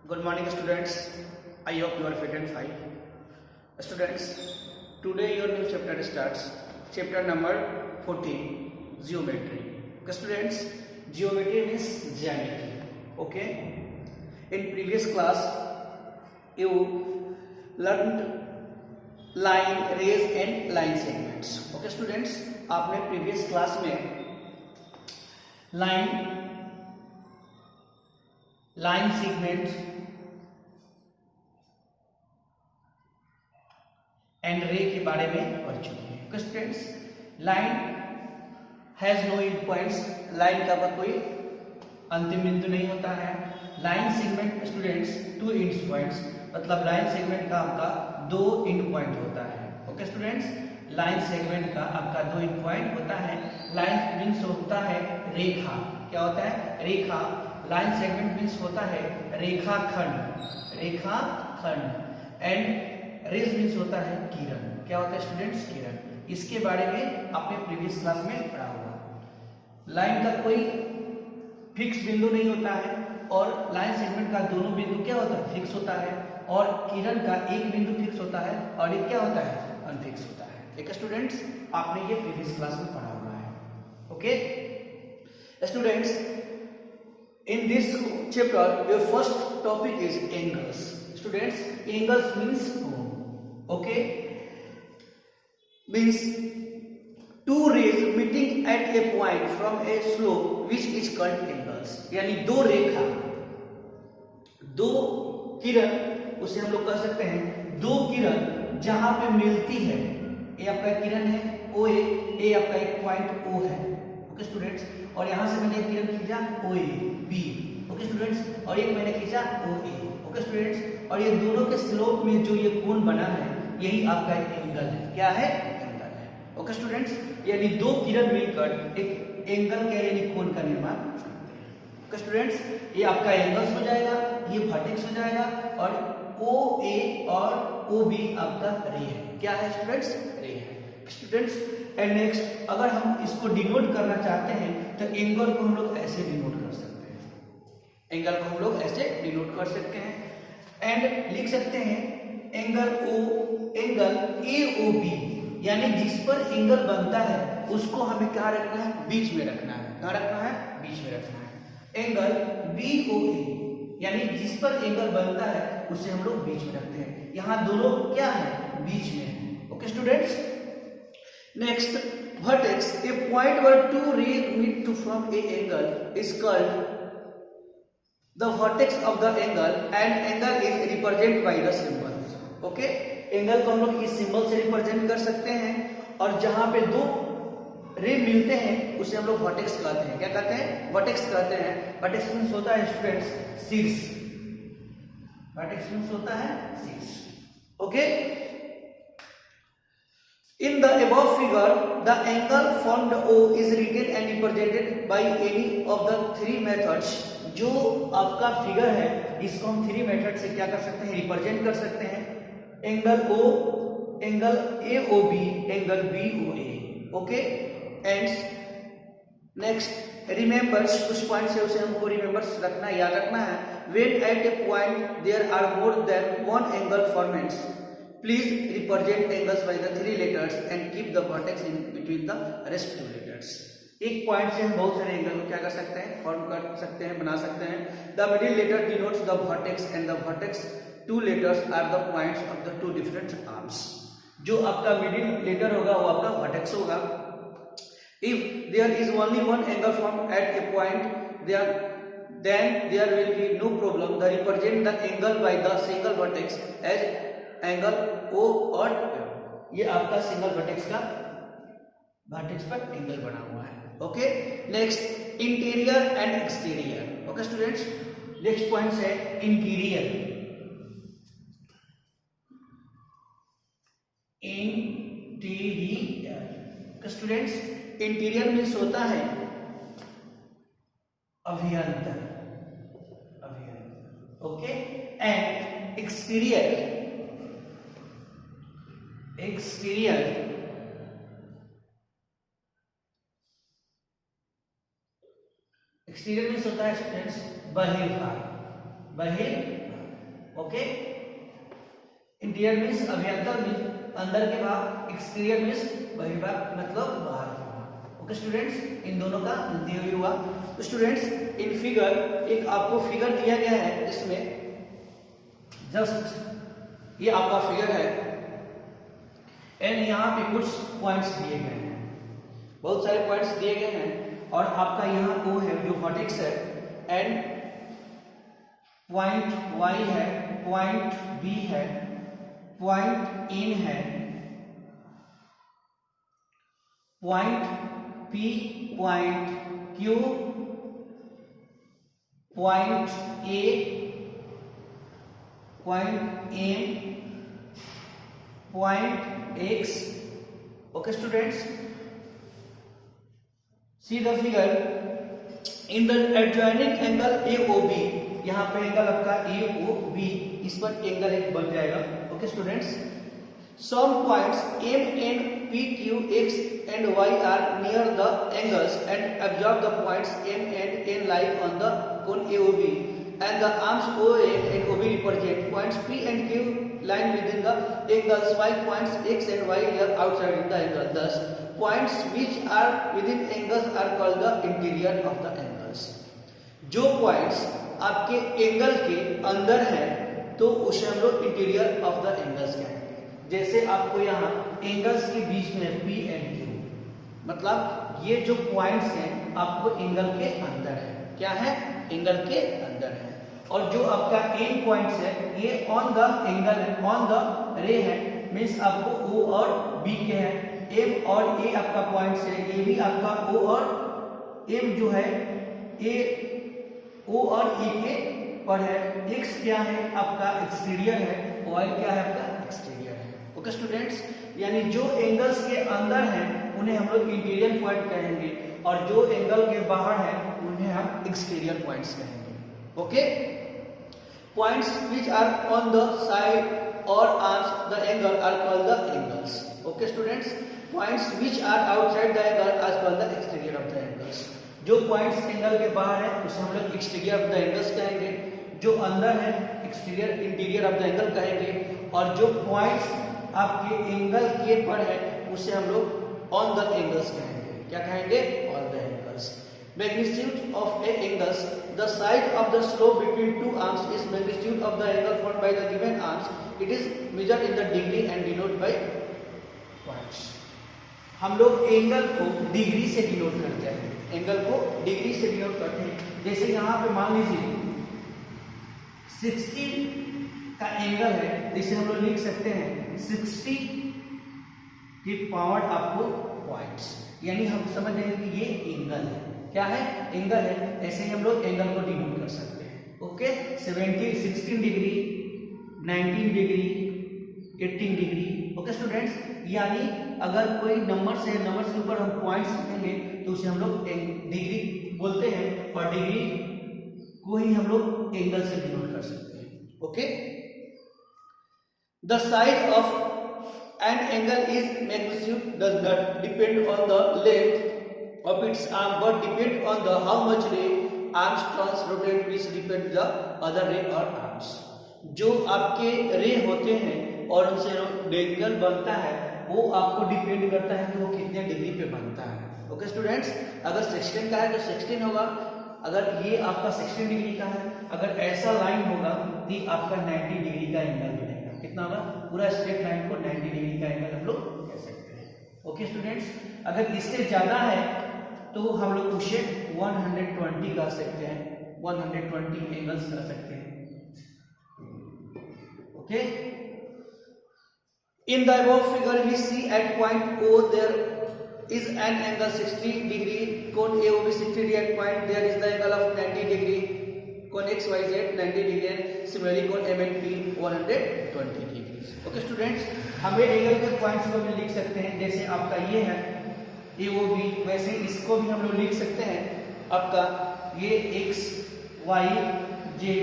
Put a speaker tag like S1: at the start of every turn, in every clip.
S1: Good morning, students. I hope you are fit and fine. Students, today your new chapter starts. Chapter number 14, Geometry. Okay, students, Geometry means geometry. Okay. In previous class, you learned line, rays and line segments. Okay, students, आपने previous class में line segment and ray के बारे में पढ़ चुके हैं। Students, line has no end points, line का कोई अंतिम बिंदु नहीं होता है। Line segment students two end points, मतलब लाइन सेगमेंट का आपका दो एंड पॉइंट होता है। ओके स्टूडेंट्स, लाइन सेगमेंट का आपका दो एंड पॉइंट होता है। लाइन मीन्स होता है रेखा, क्या होता है? रेखा। लाइन सेगमेंट मीन्स होता है रेखाखंड, रेखाखंड। एंड रेज मीन्स होता है किरण, क्या होता है स्टूडेंट्स? किरण। इसके बारे में आपने प्रीवियस क्लास में पढ़ा होगा। लाइन का कोई फिक्स बिंदु नहीं होता है और लाइन सेगमेंट का दोनों बिंदु क्या होता है? फिक्स होता है। और किरण का एक बिंदु फिक्स होता है और एक क्या होता है? अनफिक्स होता है। ठीक है स्टूडेंट्स, आपने ये प्रीवियस क्लास में पढ़ा हुआ है। Okay students, in this chapter your first topic is angles. Students, angles means cone. Okay, means two rays meeting at a point from a slope which is called angles. यानी दो रेखा, दो किरण, उसे हम लोग कह सकते हैं दो किरण जहां पे मिलती है। ये आपका किरण है ओ ए आपका एक पॉइंट ओ है। ओके स्टूडेंट्स, और यहां से मैंने किरण खींचा ओ ए बी। ओके स्टूडेंट्स, और एक मैंने खींचा ओ ए। ओके स्टूडेंट्स, और ये दोनों के स्लोप में जो ये कोण बना है यही आपका एक एंगल है। क्या है? एंगल है। ओके स्टूडेंट्स, यानी दो किरण मिलकर एक एंगल का यानी कोण का निर्माण करते हैं। ओके स्टूडेंट्स, ये आपका एंगल्स हो जाएगा, ये वर्टेक्स हो जाएगा, और ओ ए और ओ बी आपका रे है। क्या है स्टूडेंट्स? रे है। स्टूडेंट्स, एंड नेक्स्ट अगर हम इसको डिनोट करना चाहते हैं तो एंगल को हम लोग ऐसे डिनोट कर सकते हैं। एंगल को हम लोग ऐसे डिनोट कर सकते हैं एंड लिख सकते हैं एंगल ए ओ बी, यानी जिस पर एंगल बनता है उसको हमें क्या रखना है? बीच में रखना है। क्या रखना है? बीच में रखना है। एंगल बी ओ ए, यानी जिस पर एंगल बनता है उसे हम लोग बीच में रखते हैं। यहाँ दोनों क्या है? बीच में है। Okay students, next vertex, a point where two rays meet to form a angle is called the vertex of the angle, and angle is represented by the symbol. Okay, angle को हम लोग इस सिंबल से represent कर सकते हैं, और जहां पे दो रे मिलते हैं उसे हम लोग वर्टेक्स कहते हैं। क्या कहते हैं? वर्टेक्स कहते हैं। वर्टेक्स मींस होता है स्टूडेंट्स शीर्ष, वर्टेक्स मींस होता है शीर्ष। Okay, in the above figure the angle formed O is written and represented by any of the three methods. जो आपका फिगर है इसको हम थ्री मेथड से क्या कर सकते हैं? रिप्रेजेंट कर सकते हैं। Angle O, angle A O B, angle B O A. Okay, and next remembers, कुछ पॉइंट्स है उसे हमको रिमेंबर्स रखना, याद रखना है। when at a point there are more than one angle forms, please represent angles by the three letters and keep the vertex in between the rest two letters. एक point से हम बहुत सारे एंगल को क्या कर सकते हैं? फॉर्म कर सकते हैं, बना सकते हैं। The middle letter denotes the vertex and the vertex two letters are the points of the two different arms. जो आपका मिडिल लेटर होगा वो आपका वर्टेक्स होगा। If there is only one angle form at a point then there will be no problem. The represent the angle by the single vertex as angle O और F। ये आपका single vertex का vertex पर angle बना हुआ है। Okay, next interior and exterior. Okay students, next point है interior. Interior students, interior means होता है अभ्यंतर, okay, and exterior, exterior exterior means होता है स्टूडेंट्स बहिर्भाग, बहिर्भाग। ओके, इंटीरियर मीन्स अभ्यंतर मीन्स अंदर के भाग, एक्सटीरियर मीन्स बहिर्भाग मतलब बाहर के भाग। ओके स्टूडेंट्स, इन दोनों का theory हुआ। तो स्टूडेंट्स इन फिगर एक आपको फिगर दिया गया है, इसमें जस्ट ये आपका फिगर है एंड यहाँ पे कुछ पॉइंट्स दिए गए हैं, बहुत सारे पॉइंट्स दिए गए हैं और आपका यहाँ O है जो वर्टेक्स है एंड पॉइंट Y है, पॉइंट B है, पॉइंट N है, point P, point Q, point A, point M, point X। Okay students, see the figure in the adjoining angle AOB, यहाँ पे एंगल आपका AOB, इस पर एंगल एक बन जाएगा। Okay students, some points M, N, P, Q, X and Y are near the angles and absorb the points M and N lie on the cone AOB, and the arms OA and OB represent points P and Q line within the angles, while points X and Y are outside the angle. Thus, points which are within angles are called the interior of the angles. जो points आपके angle के अंदर है तो उसे हम लोग interior of the angles कहेंगे। जैसे आपको यहाँ एंगल्स के बीच में P एंड Q, मतलब ये जो पॉइंट्स हैं आपको एंगल के अंदर है। क्या है? एंगल के अंदर है। और जो आपका एन पॉइंट्स है ये ऑन द एंगल है, ऑन द रे है, मीन्स आपको O और B के हैं। M और A आपका पॉइंट्स है, ये भी आपका O और M जो है A, O और A के पर है। X क्या है? आपका एक्सटीरियर है, Y क्या है? आपका एक्सटीरियर है। ओके स्टूडेंट्स, यानी जो एंगल्स के अंदर हैं उन्हें हम लोग इंटीरियर पॉइंट कहेंगे और जो एंगल के बाहर है उन्हें हम एक्सटीरियर पॉइंट्स कहेंगे। Okay, points which are on the side or arms the angle are called the angles. Okay students, points which are outside the angle are called the exterior of the angles. जो points angle के बाहर है उसे हम लोग exterior of the angles कहेंगे, जो अंदर है exterior interior of the angle कहेंगे, और जो पॉइंट्स आपके एंगल के पर है उसे हम लोग ऑन द एंगल्स कहेंगे। क्या कहेंगे? On the angles. Magnitude of a angles, the side of the slope between two arms is magnitude of the angle formed by the given arms. It is measured in the degree and denote by points. हम लोग angle को degree से denote करते हैं, angle को degree से denote करते हैं। जैसे यहाँ पे मान लीजिए 60 का एंगल है, जिसे हम लोग लिख सकते हैं 60 की पावर आपको पॉइंट्स, यानी हम समझ रहे हैं कि ये एंगल है। क्या है? एंगल है। ऐसे ही हम लोग एंगल को डिनोट कर सकते हैं। Okay, 16 degree, 19 degree, 18 degree. Okay students, यानी अगर कोई नंबर से नंबर के ऊपर हम पॉइंट्स लिखेंगे तो उसे हम लोग डिग्री बोलते हैं और डिग्री को ही हम लोग एंगल से डिनोट कर सकते हैं। Okay, the side of an angle is magnitude does not depend on the length of its arm but depend on the how much ray arms turns rotate which depend the other ray or arms। जो आपके रे होते हैं और उनसे angle बनता है वो आपको डिपेंड करता है कि वो कितने डिग्री पे बनता है। ओके स्टूडेंट्स, अगर 16 का है तो 16 होगा, अगर ये आपका 16 डिग्री का है, अगर ऐसा लाइन होगा तो आपका 90 डिग्री का एंगल बनेगा। कितना होगा? पूरा स्ट्रेट लाइन को 90 डिग्री का एंगल हम लोग कह सकते हैं। ओके स्टूडेंट्स, अगर इससे ज्यादा है तो हम लोग उसे 120 कर सकते हैं, 120 एंगल्स कर सकते हैं। Okay, in the above figure we see at point O there is an angle 60 degree, cone AOB 60 degree at point there is the angle of 90 degree, cone XYZ 90 degree and similarly cone MNP 120 degree। Okay students, हमें angle के points को भी लिख सकते हैं। जैसे आपका ये है AOB, वैसे इसको भी हम लोग लिख सकते हैं। आपका ये X Y Z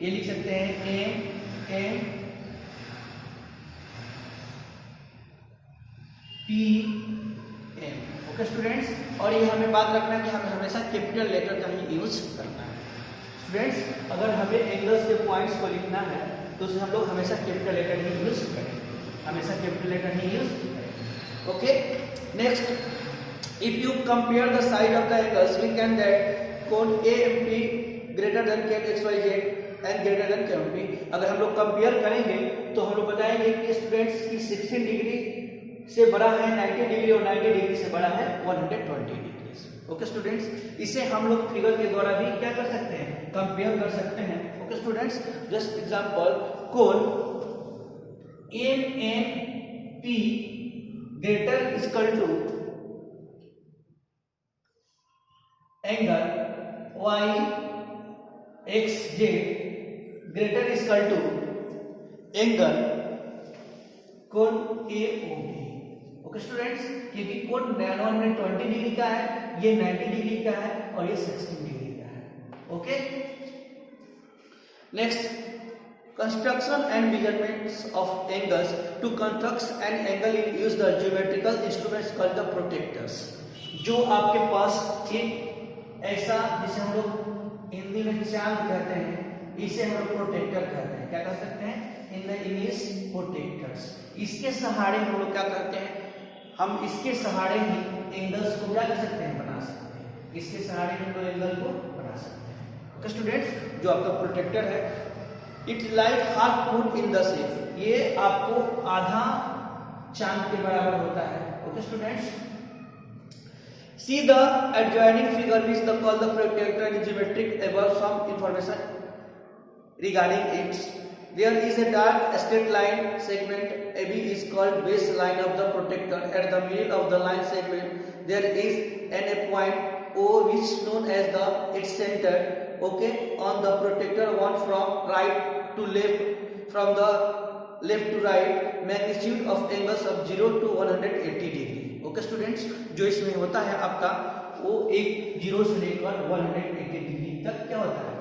S1: ये लिख सकते हैं M P M। Okay students, और ये हमें बात रखना है कि हमें हमेशा कैपिटल लेटर का ही यूज करना है। स्टूडेंट्स, अगर हमें एंगल्स के पॉइंट्स को लिखना है तो उसे हम लोग हमेशा कैपिटल लेटर ही यूज करें, हमेशा कैपिटल लेटर ही यूज करें। Okay, next, if you compare the side of the angles we can that कोण AMP greater than tan XYZ and greater than KMP। अगर हम लोग कंपेयर करेंगे तो हम लोग बताएंगे कि स्टूडेंट्स की 16 डिग्री से बड़ा है 90 डिग्री और 90 डिग्री से बड़ा है 120 डिग्री। ओके स्टूडेंट्स, इसे हम लोग फिगर के द्वारा भी क्या कर सकते हैं, कंपेयर कर सकते हैं। ओके स्टूडेंट्स, जस्ट एग्जांपल, कोण MNP greater equal to angle YXZ greater equal to angle कोण AOB। ओके स्टूडेंट्स, क्योंकि कोण 120 डिग्री का है, ये 90 डिग्री का है और ये 16 डिग्री का है। Okay, next, construction and measurements of angles to construct an angle in use the geometrical instruments called the protectors. जो आपके पास एक ऐसा, जिसे हम लोग हिंदी में चांद कहते हैं, इसे हम लोग प्रोटेक्टर कहते हैं। क्या कह सकते हैं इन द इंग्लिश, प्रोटेक्टर्स। इसके सहारे हम लोग क्या करते हैं, हम इसके सहारे ही एंगल्स को क्या कर सकते हैं, बना सकते हैं। इसके सहारे हम लोग एंगल को बना सकते हैं। ओके स्टूडेंट्स, जो आपका प्रोटेक्टर है, it like half moon in the shape, ये आपको आधा चांद के बराबर होता है। Okay students, see the adjoining figure which the call the protector in geometric above some information regarding it. There is a dark straight line segment AB is called base line of the protector. At the middle of the line segment there is a point O which is known as the its center. Okay, on the protector one from right to left, from the left to right, magnitude of angles of 0 to 180 degree. Okay students, जो इसमें होता है आपका वो एक 0 से लेकर 180 degree तक क्या होता है,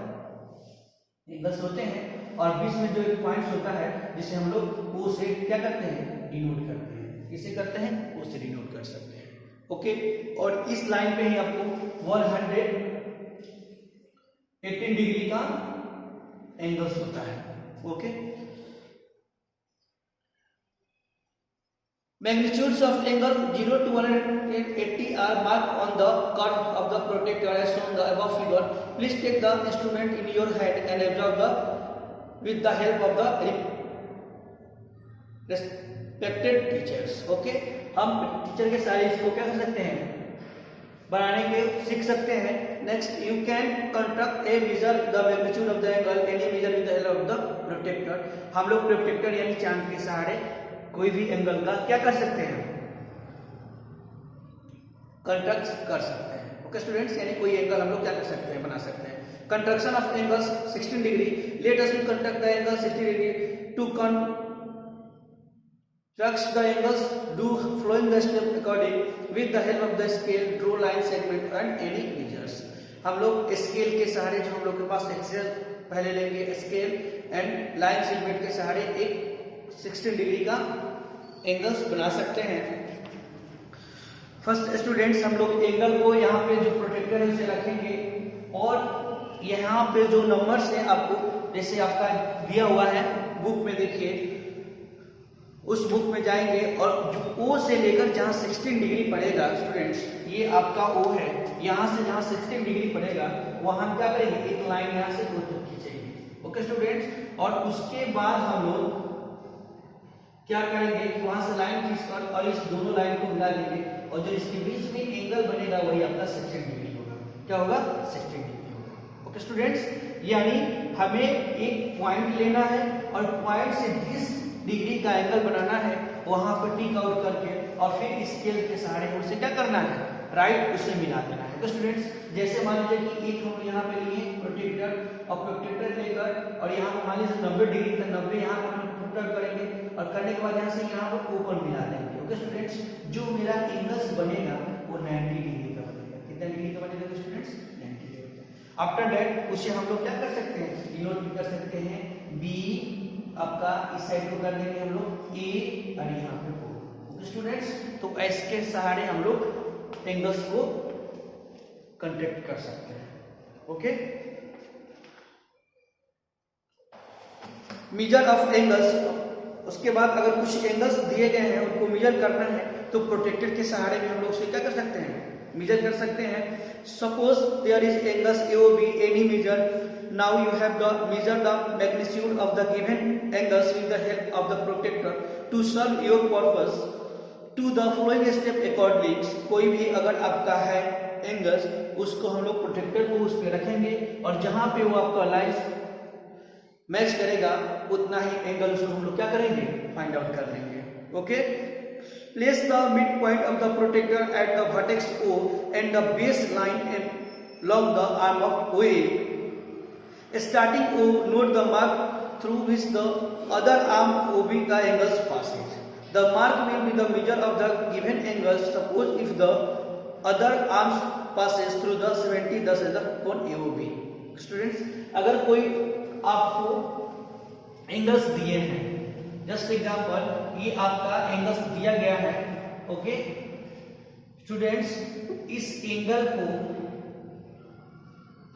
S1: एंगल्स होते हैं। और बीच में जो एक पॉइंट्स होता है जिसे हम लोग O से क्या करते हैं, डिनोट करते हैं। किसे करते हैं, O से डिनोट कर सकते हैं। ओके, और इस लाइन पे ही आपको 118 डिग्री का एंगल्स होता है। Okay, magnitudes of angle 0 to 180 are marked on the curve of the protector as shown the above figure. Please take the instrument in your hand and observe the with the help of the respected teachers. Okay, हम teacher के सारे इसको क्या कर सकते हैं, बनाने के सीख सकते हैं। Next, you can construct a measure the magnitude of the angle any measure with the help of the protector. हम लोग प्रोटेक्टर यानी चांद के सहारे कोई भी एंगल का क्या कर सकते हैं, कंस्ट्रक्ट कर सकते हैं। ओके स्टूडेंट्स, यानी कोई एंगल हम लोग क्या कर सकते हैं, बना सकते हैं। Construction of angles 16 degree, let us construct the angle 60 degree to construct the angles, do following the step according with the help of the scale, draw line segment and any measures. हम लोग scale के सहारे, जो हम लोग के पास Excel पहले लेंगे, स्केल एंड लाइन सेगमेंट के सहारे एक 16 डिग्री का एंगल्स बना सकते हैं। फर्स्ट स्टूडेंट्स, हम लोग एंगल को यहाँ पे जो प्रोटेक्टर है उसे रखेंगे और यहाँ पे जो नंबर्स हैं आपको जैसे आपका दिया हुआ है बुक में, देखिए उस बुक में जाएंगे और जो O से लेकर जहाँ 16 डिग्री पड़ेगा स्टूडेंट्स, ये आपका O है, यहाँ से जहाँ 16 डिग्री पड़ेगा वहाँ हम क्या करेंगे, एक लाइन यहाँ से दो तक खींचेंगे। ओके स्टूडेंट्स, और उसके बाद हम लोग क्या करेंगे कि वहां से लाइन खींचकर और इस दोनों लाइन को मिला देंगे और जो इसके बीच में एंगल बनेगा वही आपका 16 डिग्री होगा। क्या होगा, 16 डिग्री होगा। ओके स्टूडेंट्स, यानी हमें एक पॉइंट लेना है और पॉइंट से जिस डिग्री का एंगल बनाना है वहां पर टिक आउट करके और फिर स्केल के सहारे उसे क्या करना है, राइट, उसे मिला देना है। तो स्टूडेंट्स, जैसे मान लीजिए कि एक हम यहाँ पे लिए प्रोटेक्टर और प्रोटेक्टर लेकर और यहाँ पर मान लीजिए 90 डिग्री तक 90 यहाँ पर हम पुट करेंगे और करने के बाद यहाँ से यहाँ पर ओपन मिला देंगे। ओके स्टूडेंट्स, जो मेरा एंगल्स बनेगा वो 90 डिग्री का बनेगा। कितना डिग्री का बनेगा स्टूडेंट्स, 90 डिग्री। आफ्टर दैट उसे हम लोग क्या कर सकते हैं, डिनोट भी कर सकते हैं। बी आपका इस साइड को कर देंगे हम लोग ए और यहाँ पे O। ओके स्टूडेंट्स, तो ऐसे के सहारे हम लोग एंगल्स को कंस्ट्रक्ट कर सकते हैं। ओके, मेजर ऑफ एंगल्स, उसके बाद अगर कुछ एंगल्स दिए गए हैं उनको मेजर करना है तो प्रोटेक्टर के सहारे में हम लोग उसे क्या कर सकते हैं, मेजर कर सकते हैं. Suppose there is angles AOB, any measure. Now you have the measure the magnitude of the given angles with the help of the protector to serve your purpose to the following step according. कोई भी अगर आपका है angles, उसको हम लोग protector को उस पर रखेंगे और जहां पे वो आपका लाइन मैच करेगा उतना ही एंगल उसको हम लोग क्या करेंगे, फाइंड आउट कर लेंगे. Okay. Place the mid point of the protector at the vertex O and the base line along the arm of OA. Starting O, note the mark through which the other arm OB का angles passes. The mark will be the measure of the given angles. Suppose if the other arms passes through the 70 thus as the cone AOB. Students, अगर कोई आपको angles दिए हैं, just example ये आपका angles दिया गया है. ओके स्टूडेंट्स, इस एंगल को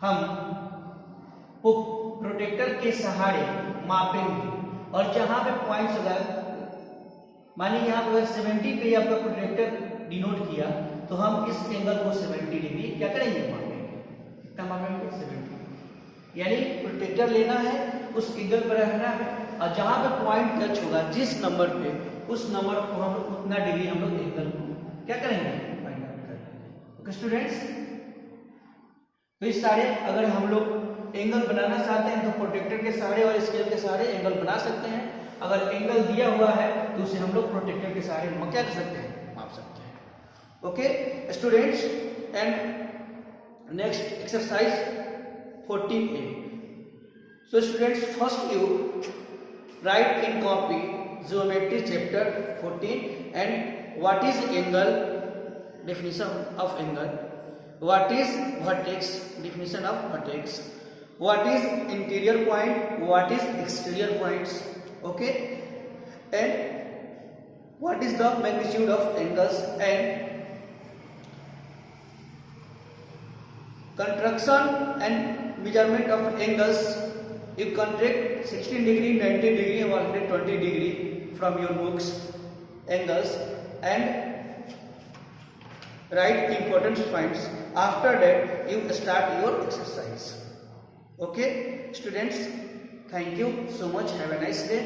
S1: हम प्रोटेक्टर के सहारे मापेंगे और जहां पे पॉइंट्स अगर मानिए यहाँ पर 70 पे आपका प्रोटेक्टर डिनोट किया तो हम इस एंगल को 70 डिग्री क्या करेंगे, मापेंगे. कितना मापेंगे, 70. यानी प्रोटेक्टर लेना है, उस एंगल पर रहना है और जहां पे पॉइंट टच होगा जिस नंबर पे, उस नंबर को हम उतना डिग्री हम लोग एंगल को क्या करेंगे, फाइंड आउट करेंगे. ओके स्टूडेंट्स, तो इस सारे अगर हम लोग एंगल बनाना चाहते हैं तो प्रोटेक्टर के सहारे और स्केल के सहारे एंगल बना सकते हैं. अगर एंगल दिया हुआ है तो उसे हम लोग प्रोटेक्टर के सहारे क्या कर सकते हैं, माप सकते हैं. Okay students, and next exercise 14A. So students, first you write in copy geometry chapter 14 and what is angle, definition of angle, what is vertex, definition of vertex, what is interior point, what is exterior points. Okay, and what is the magnitude of angles and contraction and measurement of angles. You contract 16 degree, 90 degree or 120 degree from your books angles and write important points. After that you start your exercise. Okay students, thank you so much, have a nice day.